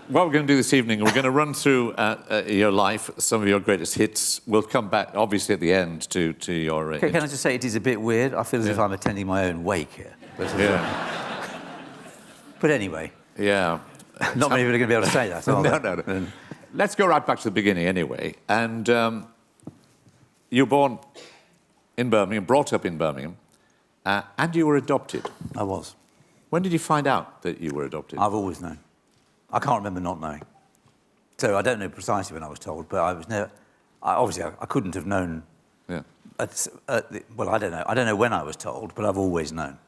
what we're going to do this evening, we're going to run through your life, some of your greatest hits. We'll come back, obviously, at the end to your... Can I just say, it is a bit weird. I feel as if I'm attending my own wake here. But anyway. Yeah. Not many people are going to be able to say that, are they? No. Let's go right back to the beginning, anyway. And you were born in Birmingham, brought up in Birmingham, and you were adopted. I was. When did you find out that you were adopted? I've always known. I can't remember not knowing. So I don't know precisely when I was told, but I was never... Obviously, I couldn't have known... Yeah. Well, I don't know. I don't know when I was told, but I've always known.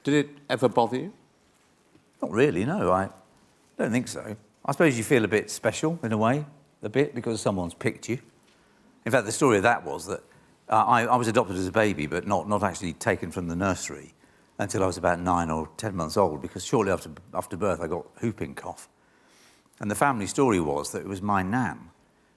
Did it ever bother you? Not really, no. I don't think so. I suppose you feel a bit special, in a way, a bit, because someone's picked you. In fact, the story of that was that I was adopted as a baby, but not actually taken from the nursery until I was about 9 or 10 months old, because shortly after birth I got whooping cough. And the family story was that it was my nan,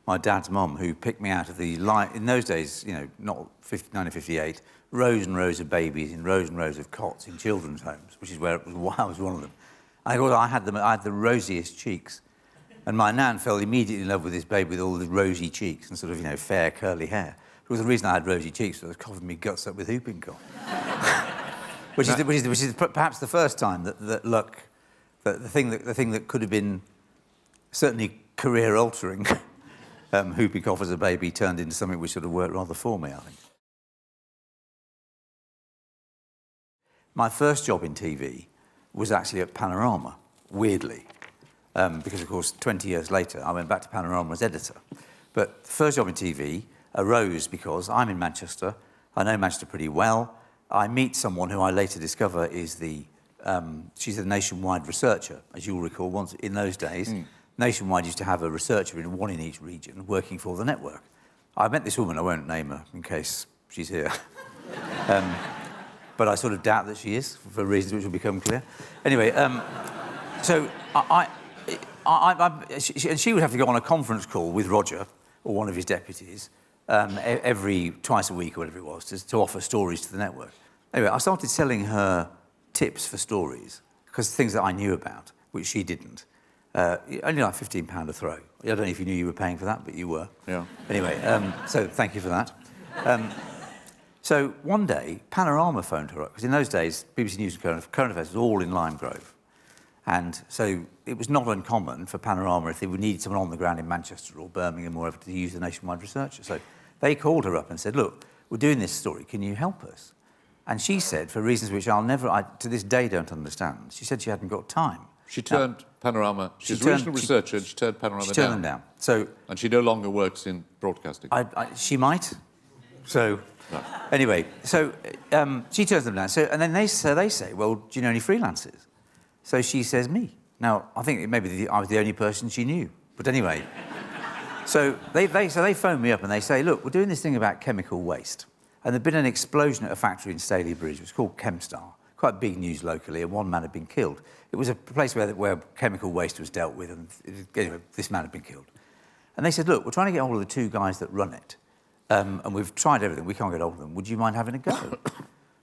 my dad's mum, who picked me out of the... In those days, you know, not 1958, rows and rows of babies in rows and rows of cots in children's homes, which is where I was one of them. I had the rosiest cheeks. And my nan fell immediately in love with this baby with all the rosy cheeks and sort of, you know, fair, curly hair. Because the reason I had rosy cheeks was I was coughing me guts up with whooping cough. which is perhaps the first time that luck, the thing that could have been certainly career-altering, whooping cough as a baby, turned into something which sort of worked rather for me, I think. My first job in TV was actually at Panorama, weirdly. Because, of course, 20 years later, I went back to Panorama as editor. But the first job in TV arose because I'm in Manchester. I know Manchester pretty well. I meet someone who I later discover is she's a nationwide researcher, as you'll recall. Once in those days, Nationwide used to have a researcher one in each region working for the network. I met this woman, I won't name her in case she's here. But I sort of doubt that she is, for reasons which will become clear. Anyway, so she would have to go on a conference call with Roger, or one of his deputies, twice a week or whatever it was, to offer stories to the network. Anyway, I started selling her tips for stories, because things that I knew about, which she didn't. Only like £15 a throw. I don't know if you knew you were paying for that, but you were. Yeah. Anyway, so thank you for that. So one day, Panorama phoned her up, because in those days, BBC News and Current Affairs was all in Lime Grove. And so it was not uncommon for Panorama, if they would need someone on the ground in Manchester or Birmingham or whatever, to use the nationwide researcher. So they called her up and said, look, we're doing this story, can you help us? And she said, for reasons which I to this day don't understand, she said she hadn't got time. She turned Panorama... She's a regional researcher, and she turned Panorama down. She turned them down. So, and she no longer works in broadcasting. She might. So... No. Anyway, so she turns them down. So, and then they say, well, do you know any freelancers? So she says, me. Now, I think maybe I was the only person she knew. But anyway, so they phone me up and they say, look, we're doing this thing about chemical waste. And there'd been an explosion at a factory in Staley Bridge. It was called Chemstar. Quite big news locally, and one man had been killed. It was a place where chemical waste was dealt with, and anyway, this man had been killed. And they said, look, we're trying to get hold of the two guys that run it. And we've tried everything, we can't get hold of them. Would you mind having a go?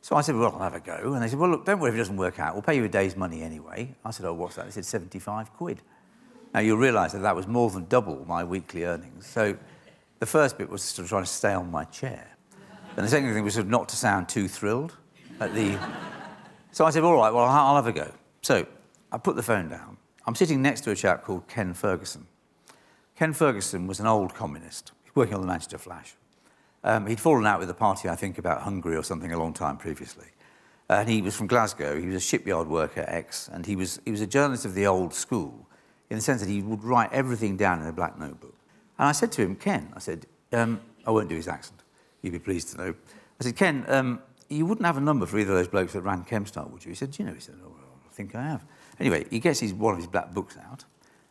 So I said, well, I'll have a go. And they said, well, look, don't worry if it doesn't work out. We'll pay you a day's money anyway. I said, oh, what's that? They said, 75 quid. Now, you'll realise that was more than double my weekly earnings. So the first bit was sort of trying to stay on my chair. And the second thing was sort of not to sound too thrilled at the... So I said, all right, well, I'll have a go. So I put the phone down. I'm sitting next to a chap called Ken Ferguson. Ken Ferguson was an old communist working on the Manchester Flash. He'd fallen out with the party, I think, about Hungary or something a long time previously. And he was from Glasgow. He was a shipyard worker, and he was a journalist of the old school, in the sense that he would write everything down in a black notebook. And I said to him, Ken, I said, I won't do his accent, you'd be pleased to know. I said, Ken, you wouldn't have a number for either of those blokes that ran Chemstar, would you? He said, do you know? He said, oh, well, I think I have. Anyway, he gets one of his black books out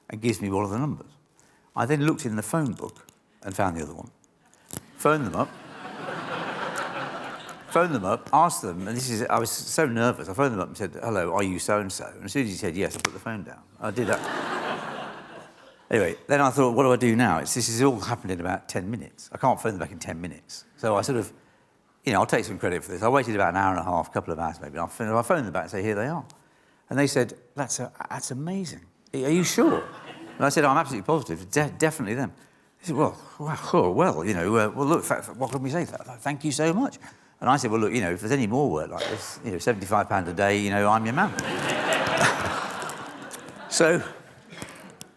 and gives me one of the numbers. I then looked in the phone book and found the other one. Phoned them up, asked them, and I was so nervous, I phoned them up and said, hello, are you so-and-so? And as soon as he said yes, I put the phone down. I did that. Anyway, then I thought, what do I do now? This has all happened in about 10 minutes. I can't phone them back in 10 minutes. So I sort of, I'll take some credit for this. I waited about an hour and a half, a couple of hours maybe. I phoned them back and say, here they are. And they said, that's amazing. Are you sure? And I said, I'm absolutely positive, definitely them. He said, well, you know, well, look, what can we say? Thank you so much. And I said, well, look, you know, if there's any more work like this, you know, £75 a day, you know, I'm your man. So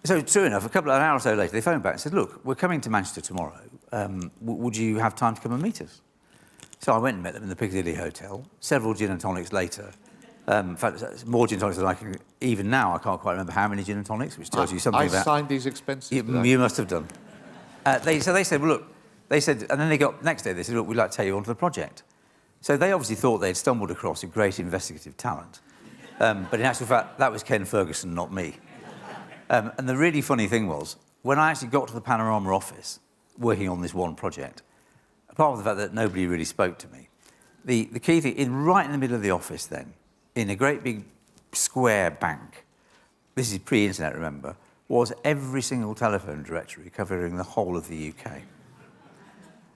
true enough, a couple of hours or so later, they phoned back and said, look, we're coming to Manchester tomorrow. Would you have time to come and meet us? So I went and met them in the Piccadilly Hotel. Several gin and tonics later. In fact, more gin and tonics than I can... Even now, I can't quite remember how many gin and tonics, which tells you something about... I signed these expenses. You must have done. So they said, well, look... They said... And then they got... Next day, they said, look, we'd like to take you onto the project. So they obviously thought they'd stumbled across a great investigative talent. But in actual fact, that was Ken Ferguson, not me. And the really funny thing was, when I actually got to the Panorama office, working on this one project, apart from the fact that nobody really spoke to me, the key thing, right in the middle of the office then, in a great big square bank, this is pre-internet, remember, was every single telephone directory covering the whole of the UK.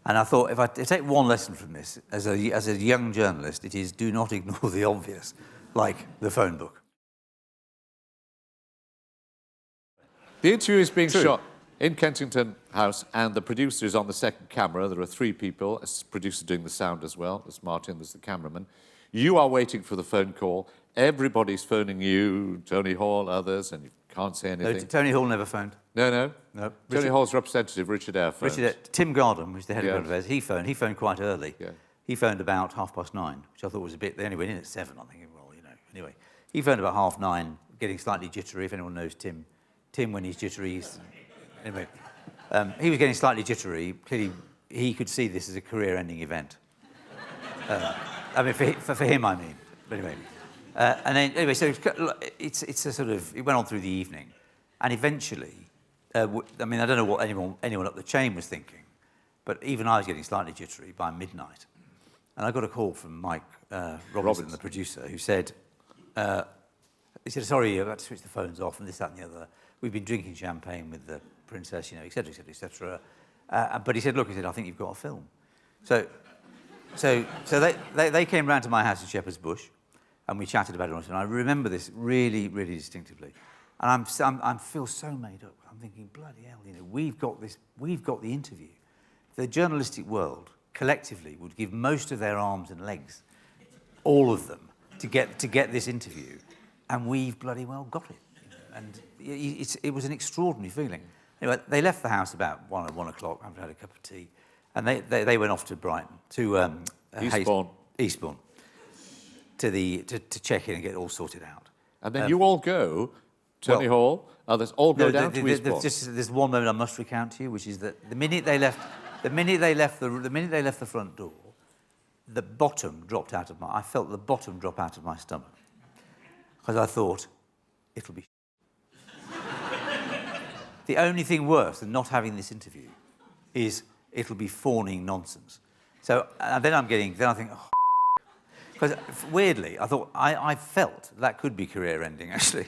And I thought, if I take one lesson from this, as a young journalist, it is do not ignore the obvious, like the phone book. The interview is being shot in Kensington House, and the producer is on the second camera. There are 3 people, a producer doing the sound as well. There's Martin, there's the cameraman. You are waiting for the phone call. Everybody's phoning you, Tony Hall, others, and you can't say anything. No, Tony Hall never phoned. No. No. Tony Hall's representative, Richard Eyre, phoned. Tim Gardam, who's the head of Current Affairs, he phoned. He phoned quite early. Yeah. He phoned about 9:30, which I thought was a bit... They only went in at 7, I'm thinking, well, you know. Anyway, he phoned about 9:30, getting slightly jittery, if anyone knows Tim. Tim, when he's jittery, he's... Anyway, he was getting slightly jittery. Clearly, he could see this as a career-ending event. I mean, for him, I mean. But anyway. And then, anyway, so it's a sort of... It went on through the evening. And eventually... I mean, I don't know what anyone up the chain was thinking, but even I was getting slightly jittery by midnight. And I got a call from Mike Robinson, the producer, who said... he said, sorry, I've had to switch the phones off and this, that and the other. We've been drinking champagne with the princess, you know, et cetera, et cetera, et cetera. But he said, look, he said, I think you've got a film. So they came round to my house in Shepherd's Bush, and we chatted about it. And I remember this really, really distinctively. And I feel so made up. I'm thinking, bloody hell, you know, we've got the interview. The journalistic world, collectively, would give most of their arms and legs, all of them, to get this interview. And we've bloody well got it. And it was an extraordinary feeling. Anyway, they left the house about 1 o'clock, after had a cup of tea, and they went off to Brighton, to Eastbourne, to check in and get it all sorted out. And then you all go, Tony Hall, others all go down to Eastbourne. There's one moment I must recount to you, which is that the minute they left the front door, the bottom dropped out of I felt the bottom drop out of my stomach. Because I thought, it'll be The only thing worse than not having this interview is it'll be fawning nonsense. So then I think, oh, because weirdly, I thought, I felt that could be career-ending, actually.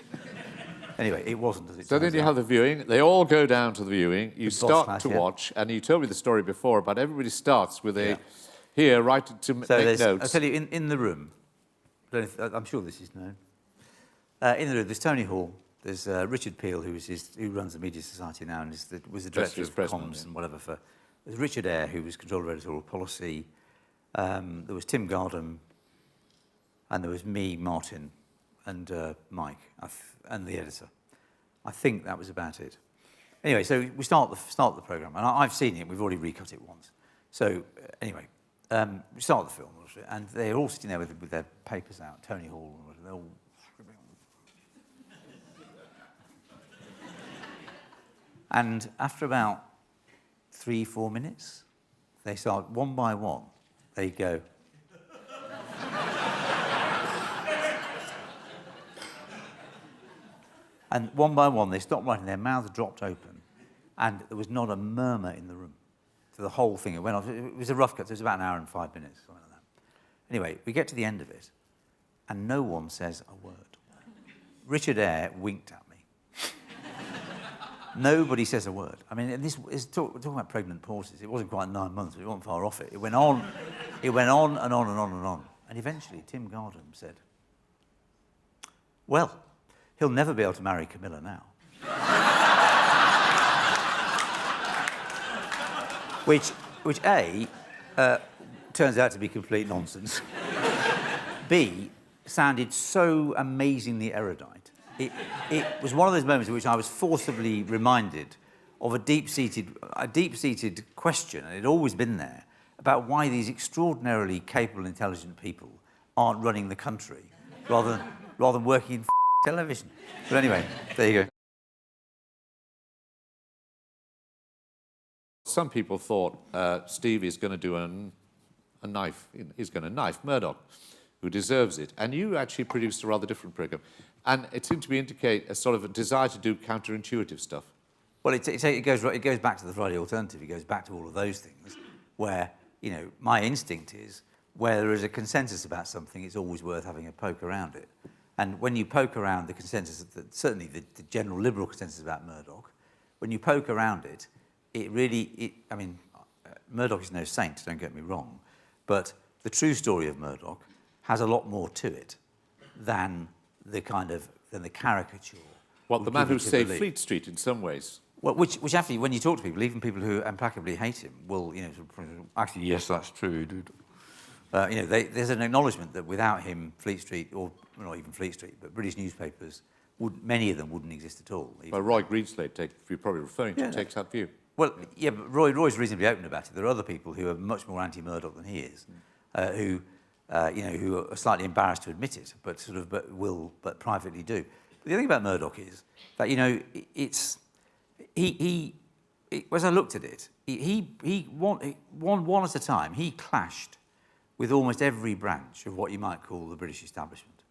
Anyway, it wasn't, as it So then you have the viewing. They all go down to the viewing. You start to watch, and you told me the story before, but everybody starts with here, right to make notes. I'll tell you, in the room, I'm sure this is known. In the room, there's Tony Hall, there's Richard Peel, who runs the Media Society now and was the director of comms and whatever. There's Richard Eyre, who was controller of editorial policy. There was Tim Gardam, and there was me, Martin, and Mike, and the editor. I think that was about it. Anyway, so we start the programme, and I've seen it. We've already recut it once. So anyway, we start the film, and they're all sitting there with their papers out. Tony Hall, they're all scribbling. And after about 3-4 minutes, they start one by one. They go. And one by one, they stopped writing, their mouths dropped open, and there was not a murmur in the room. So the whole thing, it went on. It was a rough cut, so it was about an hour and 5 minutes, something like that. Anyway, we get to the end of it, and no one says a word. Richard Eyre winked at me. Nobody says a word. I mean, we're talking about pregnant pauses. It wasn't quite 9 months, but it wasn't far off it. It went on and on and on and on. And eventually, Tim Gardam said, well, he'll never be able to marry Camilla now. which A, turns out to be complete nonsense. B, sounded so amazingly erudite. It was one of those moments in which I was forcibly reminded of a deep-seated question, and it had always been there, about why these extraordinarily capable, intelligent people aren't running the country rather than working in television. But anyway, there you go. Some people thought Steve is going to do a knife. He's going to knife Murdoch, who deserves it. And you actually produced a rather different programme. And it seemed to me indicate a sort of a desire to do counterintuitive stuff. Well, it goes back to the Friday alternative. It goes back to all of those things where, you know, my instinct is where there is a consensus about something, it's always worth having a poke around it. And when you poke around the consensus, certainly the general liberal consensus about Murdoch, when you poke around it, I mean, Murdoch is no saint, don't get me wrong, but the true story of Murdoch has a lot more to it than the caricature. What, the man who saved Fleet Street in some ways? Well, which actually, when you talk to people, even people who implacably hate him, will, you know, actually, yes, that's true, dude. You know, there's an acknowledgement that without him, Fleet Street, or not even Fleet Street, but British newspapers, many of them wouldn't exist at all. Well, Roy Greenslade, you're probably referring to, takes that view. Well, yeah, but Roy's reasonably open about it. There are other people who are much more anti-Murdoch than he is, who are slightly embarrassed to admit it, but privately do. But the thing about Murdoch is that, you know, as I looked at it, one at a time, he clashed with almost every branch of what you might call the British establishment.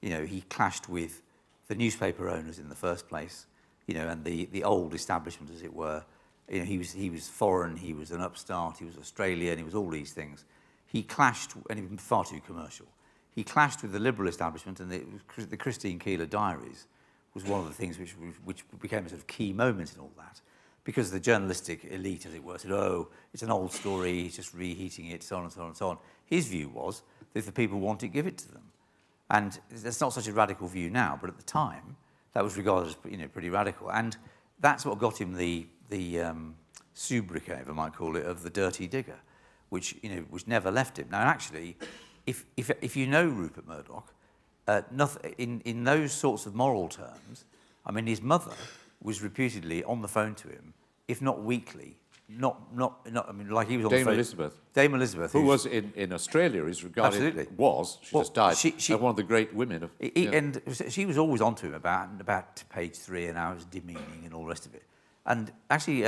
You know, he clashed with the newspaper owners in the first place, you know, and the old establishment, as it were. You know, he was foreign, he was an upstart, he was Australian, he was all these things. He clashed, and he was far too commercial. He clashed with the liberal establishment, and the Christine Keeler diaries was one of the things which became a sort of key moment in all that, because the journalistic elite, as it were, said, oh, it's an old story, he's just reheating it, so on and so on and so on. His view was that if the people want it, give it to them. And that's not such a radical view now, but at the time, that was regarded as, you know, pretty radical. And that's what got him the sobriquet, if I might call it, of the dirty digger, which, you know, which never left him. Now, actually, if you know Rupert Murdoch, in those sorts of moral terms, I mean, his mother was reputedly on the phone to him, if not weekly, I mean, like he was on the phone. Dame Elizabeth. Who was in Australia, is regarded, absolutely. She just died, one of the great women of... And she was always on to him about page 3, and I was demeaning and all the rest of it. And actually,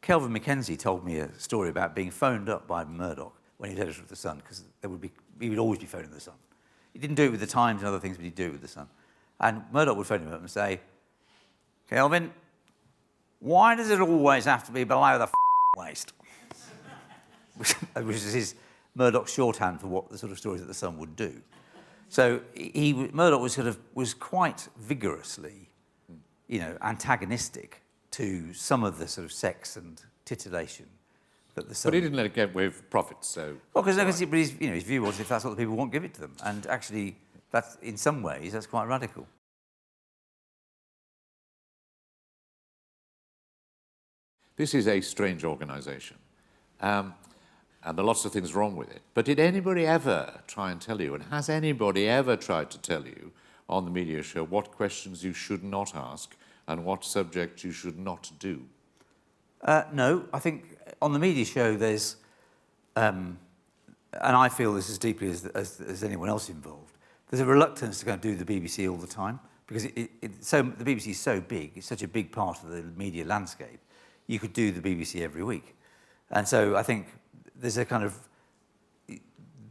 Kelvin Mackenzie told me a story about being phoned up by Murdoch when he was editor of The Sun, because he would always be phoning The Sun. He didn't do it with The Times and other things, but he'd do it with The Sun. And Murdoch would phone him up and say, Kelvin, why does it always have to be below the waist? Which is his Murdoch's shorthand for what the sort of stories that The Sun would do. So Murdoch was quite vigorously, you know, antagonistic to some of the sort of sex and titillation that The Sun... But he didn't let it get away with profits, so... Well, because his view was if that's what the people want, give it to them. And actually, that's, in some ways, that's quite radical. This is a strange organisation, and there are lots of things wrong with it. But did anybody ever try and tell you, and has anybody ever tried to tell you on the media show what questions you should not ask and what subjects you should not do? No, I think on the media show there's, and I feel this as deeply as anyone else involved, there's a reluctance to go and do the BBC all the time, because the BBC is so big, it's such a big part of the media landscape. You could do the BBC every week. And so I think there's a kind of...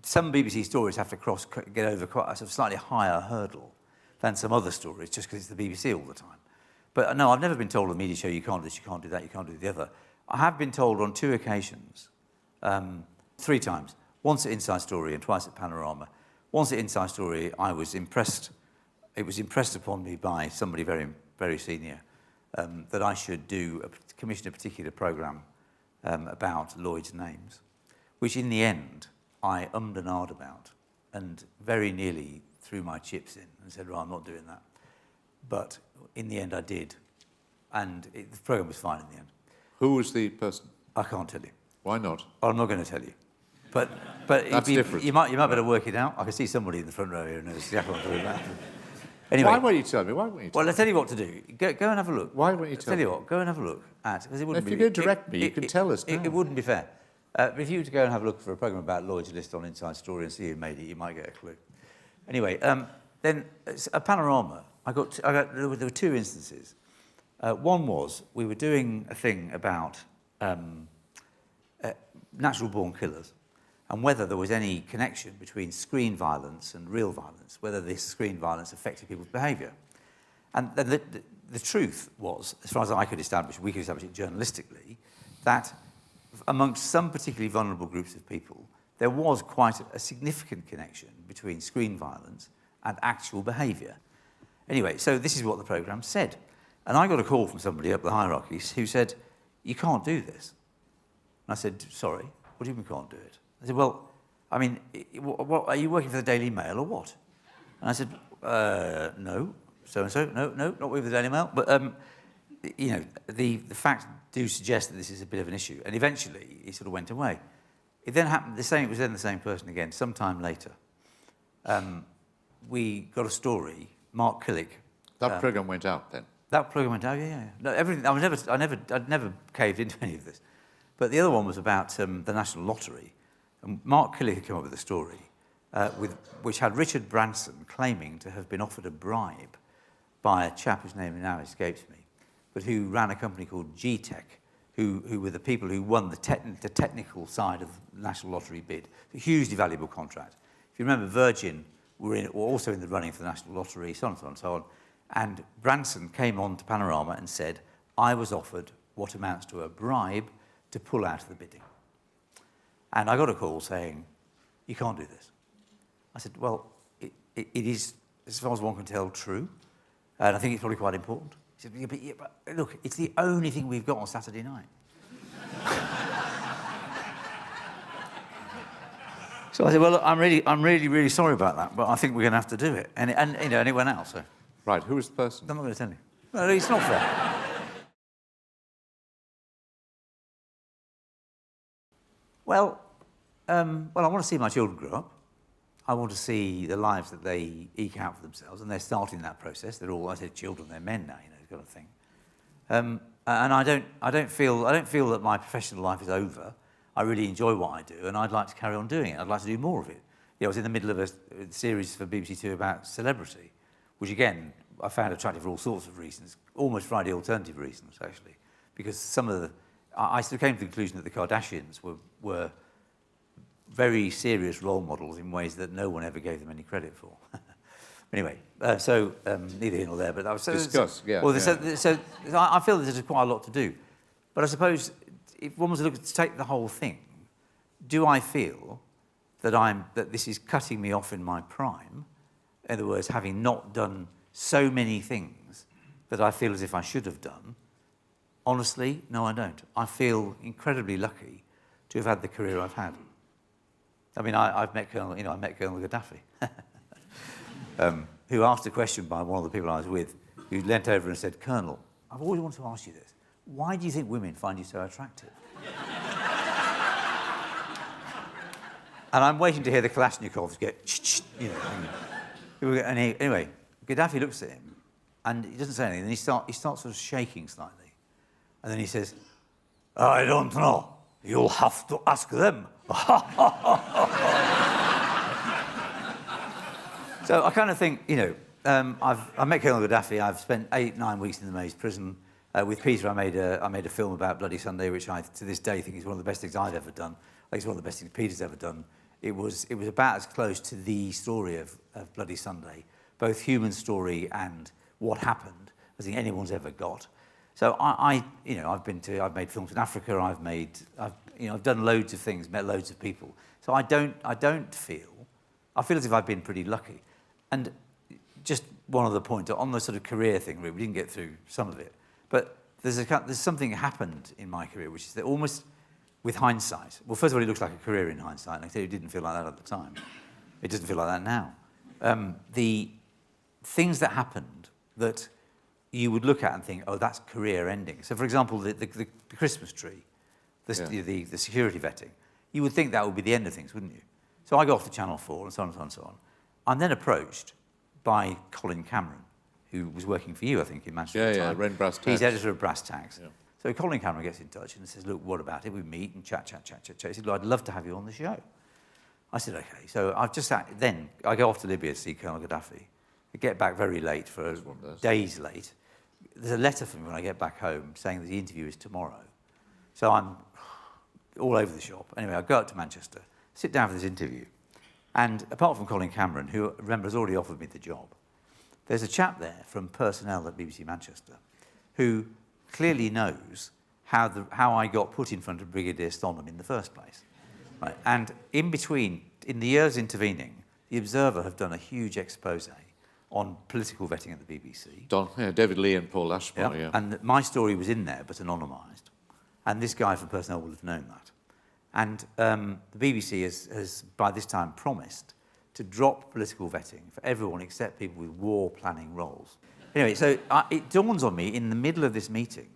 Some BBC stories have to get over quite a sort of slightly higher hurdle than some other stories, just because it's the BBC all the time. But no, I've never been told on the media show, you can't do this, you can't do that, you can't do the other. I have been told on 2 occasions, 3 times, once at Inside Story and twice at Panorama. Once at Inside Story, I was impressed. It was impressed upon me by somebody very, very senior that I should commission a particular programme about Lloyd's names, which in the end I ummed and ahed about and very nearly threw my chips in and said, right, I'm not doing that. But in the end I did, and the programme was fine in the end. Who was the person? I can't tell you. Why not? I'm not going to tell you. But That's different. You might better work it out. I can see somebody in the front row here who knows exactly what I'm talking about. Anyway. Why won't you tell me? Why won't you tell Well, I'll tell you what to do. Go and have a look. Why won't you I'll tell tell you me? what, go and have a look at... Because it wouldn't If be... you're going to direct me, you can tell us now. It wouldn't be fair. If you were to go and have a look for a programme about Lloyd's List on Inside Story and see who made it, you might get a clue. Anyway, then at Panorama, there were two instances. One was we were doing a thing about natural-born killers and whether there was any connection between screen violence and real violence, whether this screen violence affected people's behaviour. And the truth was, as far as I could establish, we could establish it journalistically, that amongst some particularly vulnerable groups of people, there was quite a significant connection between screen violence and actual behaviour. Anyway, so this is what the programme said. And I got a call from somebody up the hierarchies who said, you can't do this. And I said, sorry, what do you mean you can't do it? I said, well, I mean, what, are you working for the Daily Mail or what? And I said, no, so-and-so, no, not working for the Daily Mail. But, you know, the facts do suggest that this is a bit of an issue. And eventually, it sort of went away. It then happened, it was then the same person again, sometime later. We got a story, Mark Killick. That programme went out then? That programme went out, yeah. No, everything. I'd never caved into any of this. But the other one was about the National Lottery. And Mark Killick had come up with a story which had Richard Branson claiming to have been offered a bribe by a chap whose name now escapes me, but who ran a company called G-Tech, who were the people who won the technical side of the National Lottery bid. A hugely valuable contract. If you remember, Virgin were also in the running for the National Lottery, so on and so on and so on. And Branson came on to Panorama and said, I was offered what amounts to a bribe to pull out of the bidding. And I got a call saying, you can't do this. I said, well, it is, as far as one can tell, true. And I think it's probably quite important. He said, yeah, but look, it's the only thing we've got on Saturday night. So I said, well, look, I'm really sorry about that, but I think we're going to have to do it. And you know, and it went out, so. Right, who is the person? I'm not going to tell you. No, it's not fair. Well, I want to see my children grow up. I want to see the lives that they eke out for themselves, and they're starting that process. They're all, I said children, they're men now, you know, kind of thing. And I don't feel that my professional life is over. I really enjoy what I do, and I'd like to carry on doing it. I'd like to do more of it. You know, I was in the middle of a series for BBC Two about celebrity, which again I found attractive for all sorts of reasons, almost Friday alternative reasons actually, because some of the I sort of came to the conclusion that the Kardashians were very serious role models in ways that no one ever gave them any credit for. Anyway, neither here nor there, but that was... Discuss, yeah. Well, yeah. So I feel that there's quite a lot to do. But I suppose if one was to take the whole thing, do I feel that this is cutting me off in my prime? In other words, having not done so many things that I feel as if I should have done? Honestly, no, I don't. I feel incredibly lucky to have had the career I've had. I mean, I've met Colonel Gaddafi, who asked a question by one of the people I was with, who leant over and said, Colonel, I've always wanted to ask you this. Why do you think women find you so attractive? And I'm waiting to hear the Kalashnikovs get, you know. Anyway, Gaddafi looks at him, and he doesn't say anything, and he starts sort of shaking slightly. And then he says, I don't know. You'll have to ask them. So I kind of think, you know, I met Colonel Gaddafi. I've spent 8-9 weeks in the Maze prison. With Peter, I made a film about Bloody Sunday, which I, to this day, think is one of the best things I've ever done. I think it's one of the best things Peter's ever done. It was about as close to the story of Bloody Sunday, both human story and what happened, as I think anyone's ever got. So I've made films in Africa. I've done loads of things, met loads of people. So I feel as if I've been pretty lucky. And just one other point on the sort of career thing, we didn't get through some of it, but there's something happened in my career, which is that almost with hindsight. Well, first of all, it looks like a career in hindsight, and I tell you, it didn't feel like that at the time. It doesn't feel like that now. The things that happened that you would look at and think, oh, that's career ending. So, for example, the Christmas tree the security vetting, you would think that would be the end of things, wouldn't you? So I go off to Channel 4 and so on and so on and so on. I'm then approached by Colin Cameron, who was working for you, I think, in Manchester at the time. Ren Brass Tags. He's editor of Brass Tags. Yeah. So Colin Cameron gets in touch and says, look, what about it? We meet and chat. He said, look, I'd love to have you on the show. I said, OK. So I've just then I go off to Libya to see Colonel Gaddafi. I get back very late, days late. There's a letter from me when I get back home saying that the interview is tomorrow. So I'm all over the shop. Anyway, I go up to Manchester, sit down for this interview. And apart from Colin Cameron, who, remember, has already offered me the job, there's a chap there from personnel at BBC Manchester who clearly knows how I got put in front of Brigadier Stonham in the first place. Right? And in the years intervening, The Observer have done a huge expose on political vetting at the BBC. David Lee and Paul Ashmore, yeah. And my story was in there, but anonymised. And this guy from personnel will have known that. And the BBC has, by this time, promised to drop political vetting for everyone except people with war planning roles. Anyway, so it dawns on me in the middle of this meeting,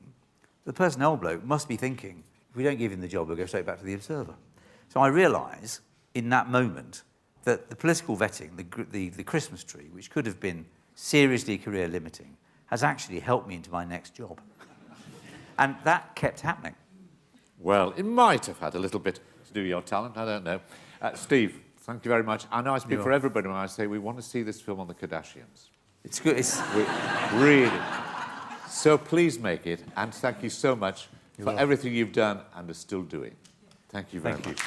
the personnel bloke must be thinking, if we don't give him the job, we'll go straight back to the Observer. So I realise in that moment that the political vetting, the Christmas tree, which could have been seriously career limiting, has actually helped me into my next job. And that kept happening. Well, it might have had a little bit to do with your talent, I don't know. Steve, thank you very much. I know I speak for everybody when I say we want to see this film on the Kardashians. It's good. Really. So please make it, and thank you so much for everything you've done and are still doing. Thank you very much.